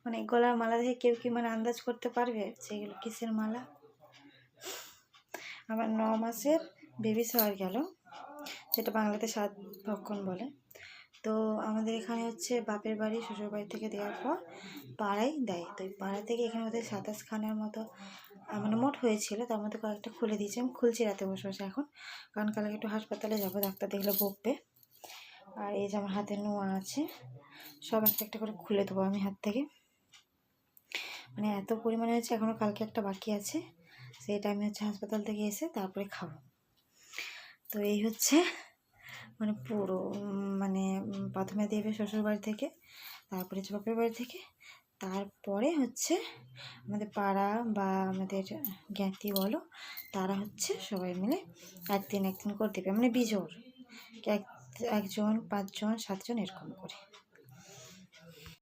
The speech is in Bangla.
মানে গলার মালা দেখে কেউ কি মানে আন্দাজ করতে পারবে সেগুলো কিসের মালা? আমার 9 মাসের বেবি শাওয়ার গেল, যেটা বাংলাতে 7 ভক্ষণ বলে। তো আমাদের এখানে হচ্ছে বাপের বাড়ি শ্বশুর বাড়ি থেকে দেওয়ার পর পাড়ায় দেয়। তো পাড়া থেকে এখানে ওদের 27 খানার মতো মানে মোট হয়েছিল, তার মধ্যে কয়েকটা খুলে দিয়েছে। আমি খুলছি রাতে বসে বসে এখন, কারণ কালকে একটু হাসপাতালে যাবো, ডাক্তার দেখলে বকবে। আর এই যে আমার হাতে নোয়া আছে, সব একটা একটা করে খুলে দেবো আমি হাত থেকে। মানে এত পরিমাণে হচ্ছে, এখনও কালকে একটা বাকি আছে, সেটা আমি হচ্ছে হাসপাতাল থেকে এসে তারপরে খাবো। তো এই হচ্ছে মানে পুরো মানে প্রথমে দেবে শ্বশুরবাড়ি থেকে, তারপরে হচ্ছে বাপের বাড়ি থেকে, তারপরে হচ্ছে আমাদের পাড়া বা আমাদের জ্ঞাতি বলো, তারা হচ্ছে সবাই মিলে একদিন করে দেবে, মানে বিজোড়, একজন 5 জন 7 জন এরকম করে।